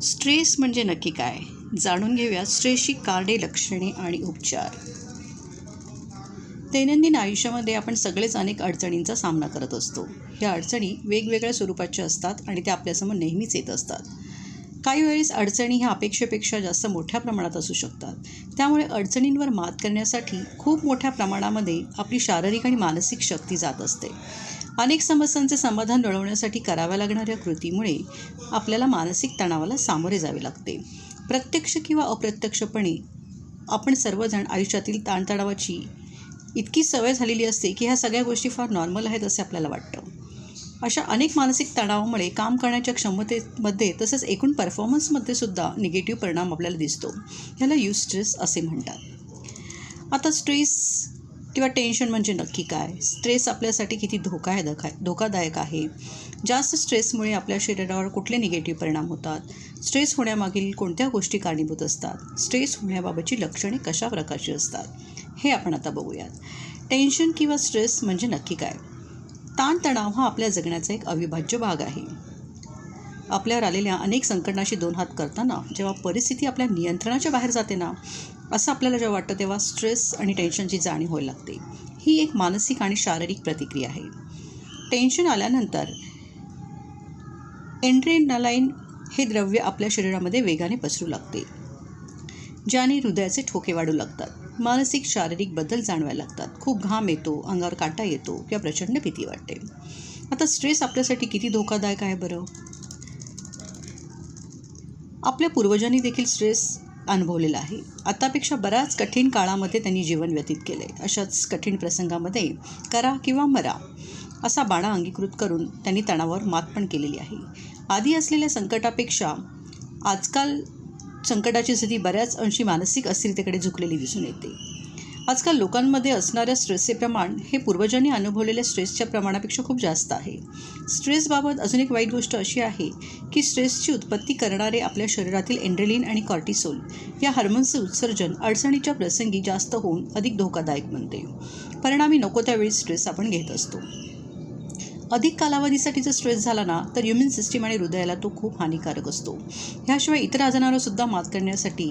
Stress म्हणजे नक्की काय? जाणून घेऊया स्ट्रेसची कारणे, लक्षणे आणि उपचार. दैनंदिन आयुष्यामध्ये आपण सगळेच अनेक अडचणींचा सामना करत असतो. या अडचणी वेगवेगळ्या स्वरूपाच्या असतात आणि त्या आपल्यासमोर नेहमीच येत असतात. काही वेळेस अडचणी ह्या अपेक्षेपेक्षा जास्त मोठ्या प्रमाणात असू शकतात. त्यामुळे अडचणींवर मात करण्यासाठी खूप मोठ्या प्रमाणामध्ये आपली शारीरिक आणि मानसिक शक्ती जात असते. अनेक समस्यांचे समाधान मिळवण्यासाठी कराव्या लागणाऱ्या कृतीमुळे आपल्याला मानसिक तणावाला सामोरे जावे लागते. प्रत्यक्ष किंवा अप्रत्यक्षपणे आपण सर्वजण आयुष्यातील ताणतणावाची इतकी सवय झालेली असते की ह्या सगळ्या गोष्टी फार नॉर्मल आहेत असे आपल्याला वाटतं. अशा अनेक मानसिक तणावामुळे काम करण्याच्या क्षमतेमध्ये तसंच एकूण परफॉर्मन्समध्ये सुद्धा निगेटिव्ह परिणाम आपल्याला दिसतो. ह्याला स्ट्रेस असे म्हणतात. आता स्ट्रेस किंवा टेन्शन म्हणजे नक्की काय? स्ट्रेस आपल्यासाठी किती धोकादायक आहे? जास्त स्ट्रेसमुळे आपल्या शरीरावर कुठले निगेटिव्ह परिणाम होतात? स्ट्रेस होण्यामागील कोणत्या गोष्टी कारणीभूत असतात? स्ट्रेस होण्याबाबतची लक्षणे कशा प्रकारची असतात? हे आपण आता बघूयात. टेन्शन किंवा स्ट्रेस म्हणजे नक्की काय? ताणतणाव हा आपल्या जगण्याचा एक अविभाज्य भाग आहे. आपल्यावर आलेल्या अनेक संकटांशी दोन हात करताना जेव्हा परिस्थिती आपल्या नियंत्रणाच्या बाहेर जाते ना, असं आपल्याला जेव्हा वाटतं तेव्हा स्ट्रेस आणि टेन्शनची जाणीव व्हायला लागते. ही एक मानसिक आणि शारीरिक प्रतिक्रिया आहे. टेन्शन आल्यानंतर एड्रेनालाईन हे द्रव्य आपल्या शरीरामध्ये वेगाने पसरू लागते, ज्याने हृदयाचे ठोके वाढू लागतात. मानसिक शारीरिक बदल जाणवायला लागतात. खूप घाम येतो, अंगावर काटा येतो किंवा प्रचंड भीती वाटते. आता स्ट्रेस आपल्यासाठी किती धोकादायक आहे बरं? आपल्या पूर्वजांनी देखील स्ट्रेस अनुभवलेला आहे. आतापेक्षा बऱ्याच कठीण काळामध्ये त्यांनी जीवन व्यतीत केले. अशाच कठीण प्रसंगामध्ये करा किंवा मरा असा बाणा अंगीकृत करून त्यांनी तणावावर मात पण केलेली आहे. आधी असलेल्या संकटापेक्षा आजकाल संकटाची स्थिती बऱ्याच अंशी मानसिक अस्थिरतेकडे झुकलेली दिसून येते. आजकाल लोकांमध्ये असणाऱ्या स्ट्रेसचे प्रमाण हे पूर्वजांनी अनुभवलेल्या स्ट्रेसच्या प्रमाणापेक्षा खूप जास्त आहे. स्ट्रेसबाबत अजून एक वाईट गोष्ट अशी आहे की स्ट्रेसची उत्पत्ती करणारे आपल्या शरीरातील एड्रेनालिन आणि कॉर्टिसोल या हार्मोन्सचे उत्सर्जन अडचणीच्या प्रसंगी जास्त होऊन अधिक धोकादायक बनते. परिणामी नको त्यावेळी स्ट्रेस आपण घेत असतो. अधिक कालावधीसाठी जर स्ट्रेस झाला ना तर इम्युन सिस्टीम आणि हृदयाला तो खूप हानिकारक असतो. ह्याशिवाय इतर आजारांवर सुद्धा मात करण्यासाठी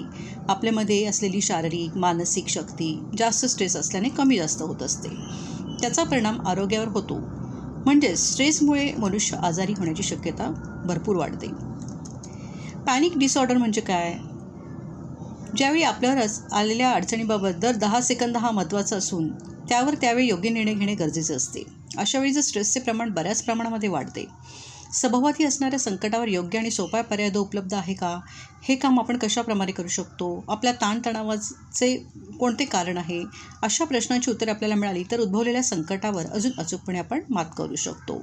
आपल्यामध्ये असलेली शारीरिक मानसिक शक्ती जास्त स्ट्रेस असल्याने कमी जास्त होत असते. त्याचा परिणाम आरोग्यावर होतो. म्हणजे स्ट्रेसमुळे मनुष्य आजारी होण्याची शक्यता भरपूर वाढते. पॅनिक डिसऑर्डर म्हणजे काय? ज्यावेळी आपल्यावर आलेल्या अडचणीबाबत दर 10 सेकंद हा महत्त्वाचा असून त्यावर त्यावेळी योग्य निर्णय घेणे गरजेचे असते. अशावेळी जर स्ट्रेसचे प्रमाण बऱ्याच प्रमाणामध्ये वाढते. सभोवती असणाऱ्या संकटावर योग्य आणि सोपा पर्याय उपलब्ध आहे का? हे काम आपण कशाप्रमाणे करू शकतो? आपल्या ताणतणावाचे कोणते कारण आहे? अशा प्रश्नांची उत्तरे आपल्याला मिळाली तर उद्भवलेल्या संकटावर अजून अचूकपणे आपण मात करू शकतो.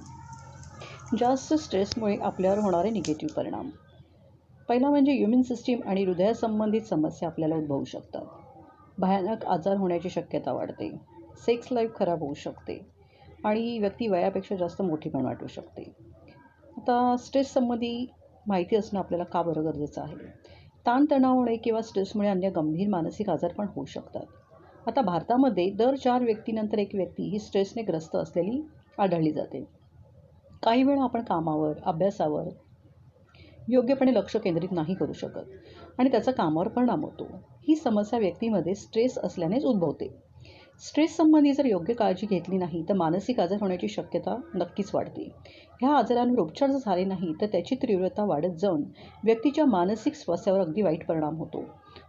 जास्त स्ट्रेसमुळे आपल्यावर होणारे निगेटिव्ह परिणाम. पहिला म्हणजे इम्युन सिस्टीम आणि हृदयासंबंधित समस्या आपल्याला उद्भवू शकतात. भयानक आजार होण्याची शक्यता वाढते. सेक्स लाईफ खराब होऊ शकते आणि ही व्यक्ती वयापेक्षा जास्त मोठी पण वाटू शकते. आता स्ट्रेस संबंधी माहिती असणं आपल्याला का बरं गरजेचं आहे? ताणतणावामुळे किंवा स्ट्रेसमुळे अन्य गंभीर मानसिक आजार पण होऊ शकतात. आता भारतामध्ये दर 4 व्यक्तीनंतर एक व्यक्ती ही स्ट्रेसने ग्रस्त असलेली आढळली जाते. काही वेळा आपण कामावर, अभ्यासावर योग्यपणे लक्ष केंद्रित नाही करू शकत आणि त्याचा कामावर परिणाम होतो. ही समस्या व्यक्तीमध्ये स्ट्रेस असल्यानेच उद्भवते. स्ट्रेस संबंधी जर योग्य काळजी घेतली नाही तर मानसिक आजार होण्याची शक्यता नक्कीच वाढते. ह्या आजारांवर उपचार जर झाले नाही तर त्याची तीव्रता वाढत जाऊन व्यक्तीच्या मानसिक स्वास्थ्यावर अगदी वाईट परिणाम होतो.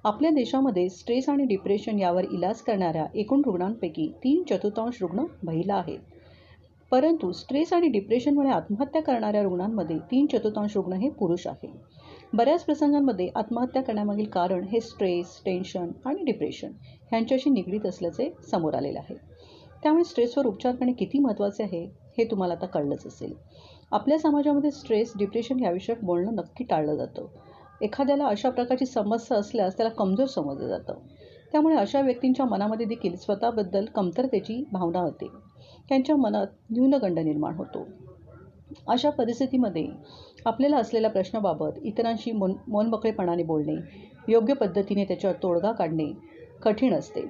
आपल्या देशामध्ये स्ट्रेस आणि डिप्रेशन यावर इलाज करणाऱ्या एकूण रुग्णांपैकी 3/4 रुग्ण महिला आहेत. परंतु स्ट्रेस आणि डिप्रेशनमुळे आत्महत्या करणाऱ्या रुग्णांमध्ये 3/4 रुग्ण हे पुरुष आहेत. बऱ्याच प्रसंगांमध्ये आत्महत्या करण्यामागील कारण हे स्ट्रेस, टेन्शन आणि डिप्रेशन ह्यांच्याशी निगडीत असल्याचे समोर आलेले आहे. त्यामुळे स्ट्रेसवर उपचार करणे किती महत्त्वाचे आहे हे तुम्हाला आता कळलंच असेल. आपल्या समाजामध्ये स्ट्रेस, डिप्रेशन याविषयक बोलणं नक्की टाळलं जातं. एखाद्याला अशा प्रकारची समस्या असल्यास त्याला कमजोर समजलं जातं. त्यामुळे अशा व्यक्तींच्या मनामध्ये देखील स्वतःबद्दल कमतरतेची भावना होते. त्यांच्या मनात न्यूनगंड निर्माण होतो. अशा परिस्थितीमध्ये आपल्याला असलेल्या प्रश्नाबाबत इतरांशी मनमोकळेपणाने बोलणे, योग्य पद्धतीने त्याच्यावर तोडगा काढणे कठीण असते.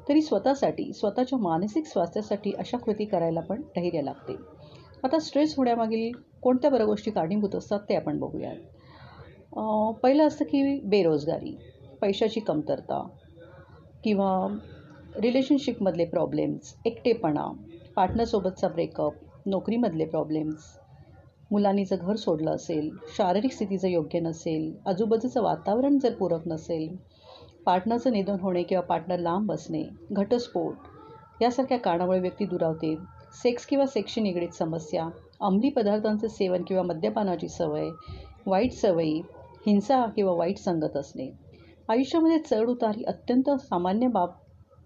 तरी स्वतःसाठी, स्वतःच्या मानसिक स्वास्थ्यासाठी अशा कृती करायला पण धैर्य लागते. आता स्ट्रेस होण्यामागील कोणत्या बऱ्या गोष्टी कारणीभूत असतात ते आपण बघूयात. पहिलं असतं की बेरोजगारी, पैशाची कमतरता किंवा रिलेशनशिपमधले प्रॉब्लेम्स, एकटेपणा, पार्टनरसोबतचा ब्रेकअप, नोकरीमधले प्रॉब्लेम्स, मुलांनी जर घर सोडलं असेल, शारीरिक स्थिती जर योग्य नसेल, आजूबाजूचं वातावरण जर पूरक नसेल, पार्टनरचं निधन होणे किंवा पार्टनर लांब असणे, घटस्फोट यासारख्या कारणामुळे व्यक्ती दुरावते. सेक्स किंवा सेक्सशी निगडीत समस्या, अंमली पदार्थांचं सेवन किंवा मद्यपानाची सवय, वाईट सवयी, हिंसा किंवा वाईट संगत असणे. आयुष्यामध्ये चढ उतार ही अत्यंत सामान्य बाब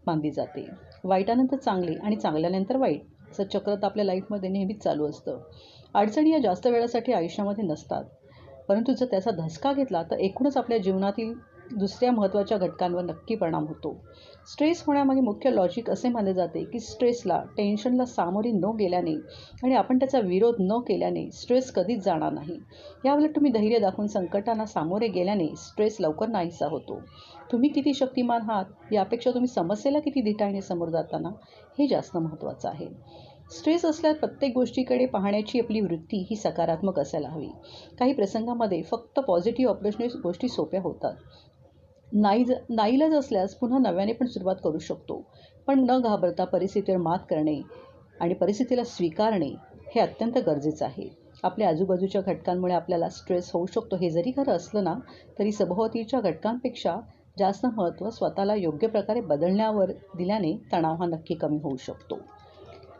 मानली जाते. वाईटानंतर चांगले आणि चांगल्यानंतर वाईट असं चक्र तर आपल्या लाईफमध्ये नेहमीच चालू असतं. अडचणी या जास्त वेळासाठी आयुष्यामध्ये नसतात, परंतु जर त्याचा धसका घेतला तर एकूणच आपल्या जीवनातील दुसऱ्या महत्त्वाच्या घटकांवर नक्की परिणाम होतो. स्ट्रेस होण्यामागे मुख्य लॉजिक असे मानले जाते की स्ट्रेसला, टेन्शनला सामोरे न गेल्याने आणि आपण त्याचा विरोध न केल्याने स्ट्रेस कधीच जाणार नाही. याउलट तुम्ही धैर्य दाखवून संकटांना सामोरे गेल्याने स्ट्रेस लवकर नाहीसा होतो. तुम्ही किती शक्तिमान आहात यापेक्षा तुम्ही समस्येला किती धीटाने समोर जाताना हे जास्त महत्त्वाचं आहे. स्ट्रेस असल्यास प्रत्येक गोष्टीकडे पाहण्याची आपली वृत्ती ही सकारात्मक असायला हवी. काही प्रसंगामध्ये फक्त पॉझिटिव्ह अप्रोचने गोष्टी सोप्या होतात. नाईलाज असल्यास पुन्हा नव्याने पण सुरुवात करू शकतो. पण न घाबरता परिस्थितीवर मात करणे आणि परिस्थितीला स्वीकारणे हे अत्यंत गरजेचं आहे. आपल्या आजूबाजूच्या घटकांमुळे आपल्याला स्ट्रेस होऊ शकतो हे जरी खरं असलं ना, तरी सभोवतीच्या घटकांपेक्षा जास्त महत्त्व स्वतःला योग्य प्रकारे बदलण्यावर दिल्याने तणाव हा नक्की कमी होऊ शकतो.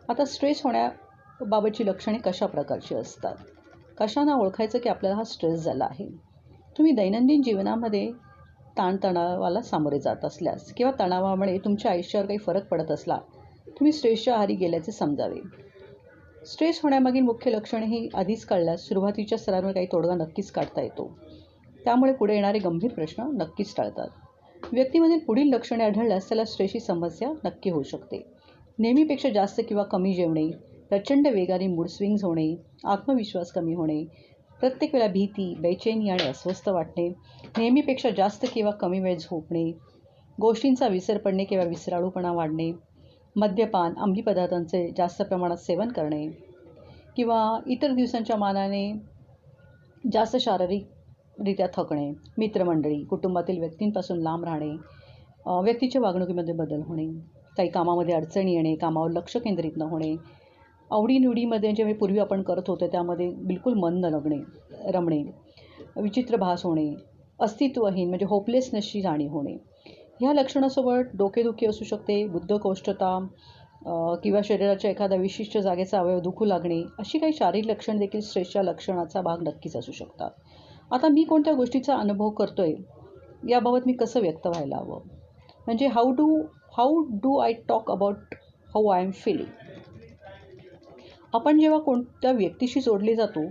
आता स्ट्रेस होण्याबाबतची लक्षणे कशा प्रकारची असतात? कशांना ओळखायचं की आपल्याला हा स्ट्रेस झाला आहे? तुम्ही दैनंदिन जीवनामध्ये ताणतणावाला सामोरे जात असल्यास किंवा तणावामुळे तुमच्या आयुष्यावर काही फरक पडत असला, तुम्ही स्ट्रेसच्या आहारी गेल्याचे समजावे. स्ट्रेस होण्यामागील मुख्य लक्षणे ही आधीच कळल्यास सुरुवातीच्या स्तरावर काही तोडगा नक्कीच काढता येतो. त्यामुळे पुढे येणारे गंभीर प्रश्न नक्कीच टाळतात. व्यक्तीमधील पुढील लक्षणे आढळल्यास त्याला स्ट्रेसची समस्या नक्की होऊ शकते. नेहमीपेक्षा जास्त किंवा कमी जेवणे, प्रचंड वेगाने मूड स्विंग्स होणे, आत्मविश्वास कमी होणे, प्रत्येक वेळा भीती, बेचैनी आणि अस्वस्थ वाटणे, नेहमीपेक्षा जास्त किंवा कमी वेळ झोपणे, गोष्टींचा विसर पडणे किंवा विसराळूपणा वाढणे, मद्यपान, अंमली पदार्थांचे जास्त प्रमाणात सेवन करणे किंवा इतर दिवसांच्या मानाने जास्त शारीरिकरित्या थकणे, मित्रमंडळी, कुटुंबातील व्यक्तींपासून लांब राहणे, व्यक्तीच्या वागणुकीमध्ये बदल होणे, काही कामामध्ये अडचणी येणे, कामावर लक्ष केंद्रित न होणे, आवडीनिवडीमध्ये जे पूर्वी आपण करत होतो त्यामध्ये बिलकुल मन न रमणे, विचित्र भास होणे, अस्तित्वहीन म्हणजे होपलेसनेसची जाणीव होणे. ह्या लक्षणासोबत डोकेदुखी असू शकते, बद्धकोष्ठता किंवा शरीराच्या एखाद्या विशिष्ट जागेचा अवयव दुखू लागणे, अशी काही शारीरिक लक्षण देखील स्ट्रेसच्या लक्षणाचा भाग नक्कीच असू शकतात. आता मी कोणत्या गोष्टीचा अनुभव करतोय याबाबत मी कसं व्यक्त व्हायला हवं, म्हणजे how do I talk about how I am feeling. आपण जेव्हा कोणत्या व्यक्तीशी जोडले जातो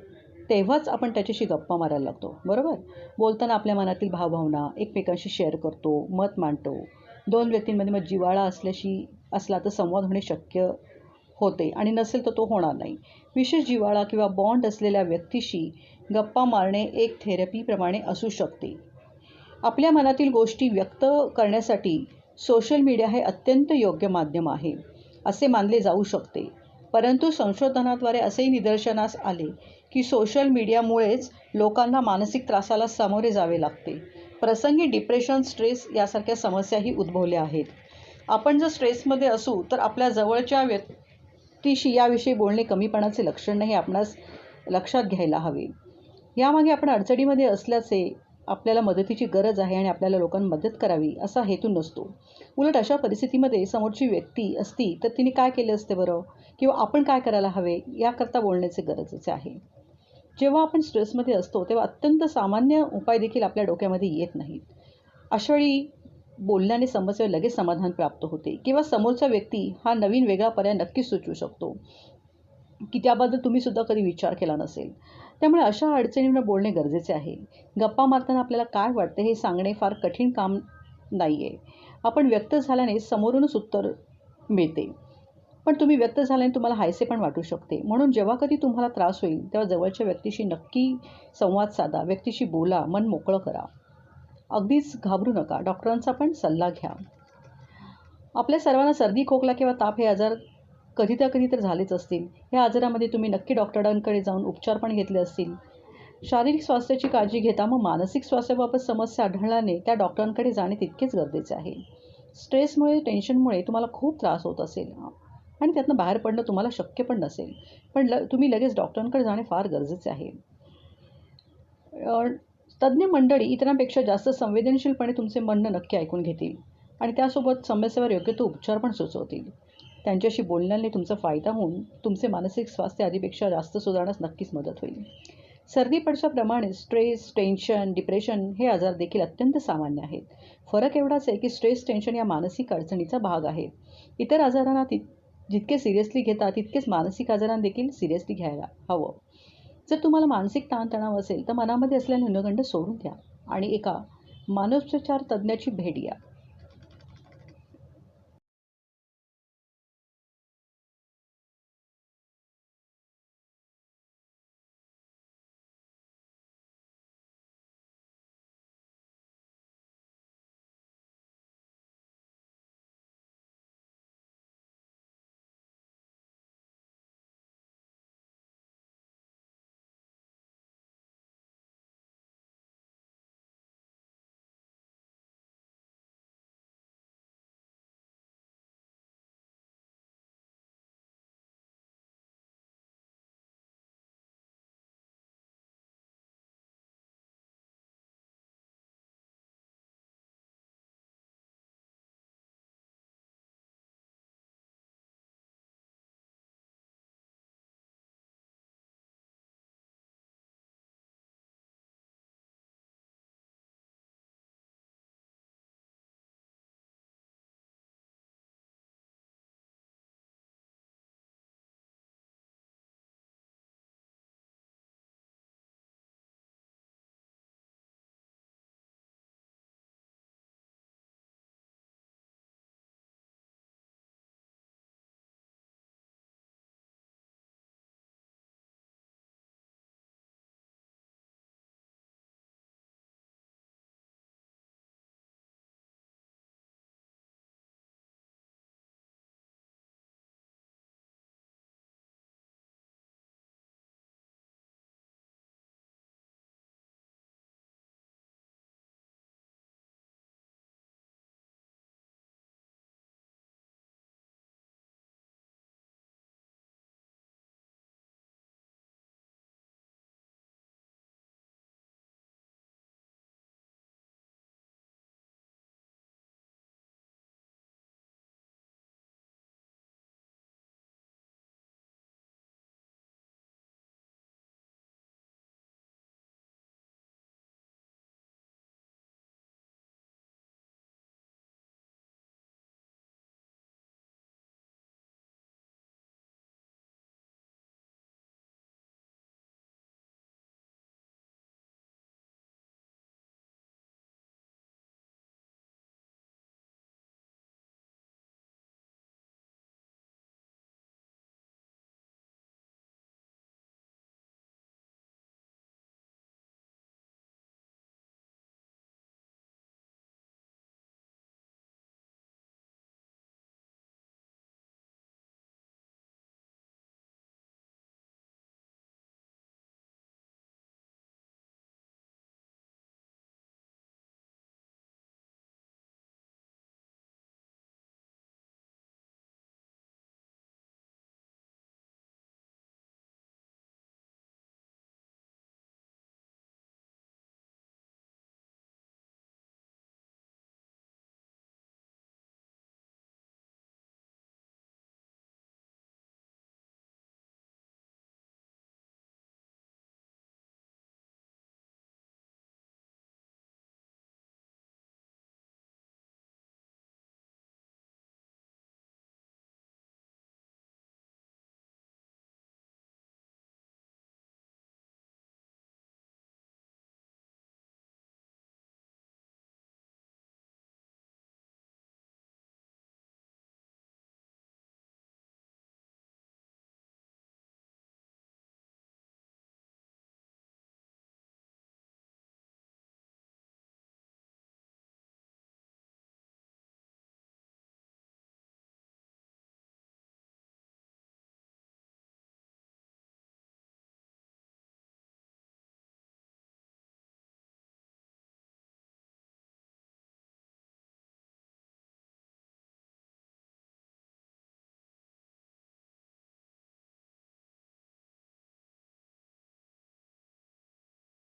तेव्हाच आपण त्याच्याशी गप्पा मारायला लागतो, बरोबर? बोलताना आपल्या मनातील भावभावना एकमेकांशी शेअर करतो, मत मांडतो. दोन व्यक्तींमध्ये मग जिव्हाळा असला तर संवाद होणे शक्य होते आणि नसेल तर तो होणार नाही. विशेष जिव्हाळा किंवा बॉन्ड असलेल्या व्यक्तीशी गप्पा मारणे एक थेरपीप्रमाणे असू शकते. आपल्या मनातील गोष्टी व्यक्त करण्यासाठी सोशल मीडिया हे अत्यंत योग्य माध्यम आहे असे मानले जाऊ शकते. परंतु संशोधनाद्वारे असेही निदर्शनास आले की सोशल मीडियामुळेच लोकांना मानसिक त्रासाला सामोरे जावे लागते. प्रसंगी डिप्रेशन, स्ट्रेस यासारख्या समस्याही उद्भवल्या आहेत. आपण जर स्ट्रेसमध्ये असू तर आपल्या जवळच्या व्यक्तीशी याविषयी बोलणे कमीपणाचे लक्षण नाही, आपणास लक्षात घ्यायला हवे. यामागे आपण अडचणीमध्ये असल्याचे, आपल्याला मदतीची गरज आहे आणि आपल्याला लोकांना मदत करावी असा हेतू नसतो. उलट अशा परिस्थितीमध्ये समोरची व्यक्ती असती तर तिने काय केले असते बरं, किंवा आपण काय करायला हवे याकरता बोलण्याचे गरजेचे आहे. जेव्हा आपण स्ट्रेसमध्ये असतो तेव्हा अत्यंत सामान्य उपाय देखील आपल्या डोक्यामध्ये येत नाहीत. अशावेळी बोलण्याने समस्येवर लगेच समाधान प्राप्त होते किंवा समोरचा व्यक्ती हा नवीन वेगळा पर्याय नक्कीच सुचवू शकतो की त्याबद्दल तुम्ही सुद्धा कधी विचार केला नसेल. त्यामुळे अशा अडचणींवर बोलणे गरजेचे आहे. गप्पा मारताना आपल्याला काय वाटतं हे सांगणे फार कठीण काम नाही आहे. आपण व्यक्त झाल्याने समोरूनच उत्तर मिळते. पण तुम्ही व्यक्त झाल्याने तुम्हाला हायसे पण वाटू शकते. म्हणून जेव्हा कधी तुम्हाला त्रास होईल तेव्हा जवळच्या व्यक्तीशी नक्की संवाद साधा, व्यक्तीशी बोला, मन मोकळं करा. अगदीच घाबरू नका, डॉक्टरांचा पण सल्ला घ्या. आपल्या सर्वांना सर्दी, खोकला किंवा ताप हे आजार कधी तर झालेच असतील. या आजारामध्ये तुम्ही नक्की डॉक्टरांकडे जाऊन उपचार पण घेतले असतील. शारीरिक स्वास्थ्याची काळजी घेता मग मानसिक स्वास्थ्याबाबत समस्या आढळल्याने त्या डॉक्टरांकडे जाणे तितकेच गरजेचे आहे. स्ट्रेसमुळे, टेन्शनमुळे तुम्हाला खूप त्रास होत असेल आणि त्यातनं बाहेर पडणं तुम्हाला शक्य पण नसेल, पण तुम्ही लगेच डॉक्टरांकडे जाणे फार गरजेचे आहे. तज्ज्ञ मंडळी इतरांपेक्षा जास्त संवेदनशीलपणे तुमचे म्हणणं नक्की ऐकून घेतील आणि त्यासोबत समस्येवर योग्य तो उपचार पण सुचवतील. त्यांच्याशी बोलण्याने तुमचा फायदा होऊन तुमचे मानसिक स्वास्थ्य आधीपेक्षा जास्त सुधारण्यास नक्कीच मदत होईल. सर्दी पडसाप्रमाणे स्ट्रेस, टेन्शन, डिप्रेशन हे आजार देखील अत्यंत सामान्य आहेत. फरक एवढाच आहे की स्ट्रेस, टेन्शन या मानसिक अडचणीचा भाग आहे. इतर आजारांना जितके सिरियसली घेता तितकेच मानसिक आजारांना देखील सिरियसली घ्यायला हवं. जर तुम्हाला मानसिक ताणतणाव असेल तर मनामध्ये असलेला न्यूनगंड सोडून द्या आणि एका मानसोपचार तज्ज्ञाची भेट घ्या.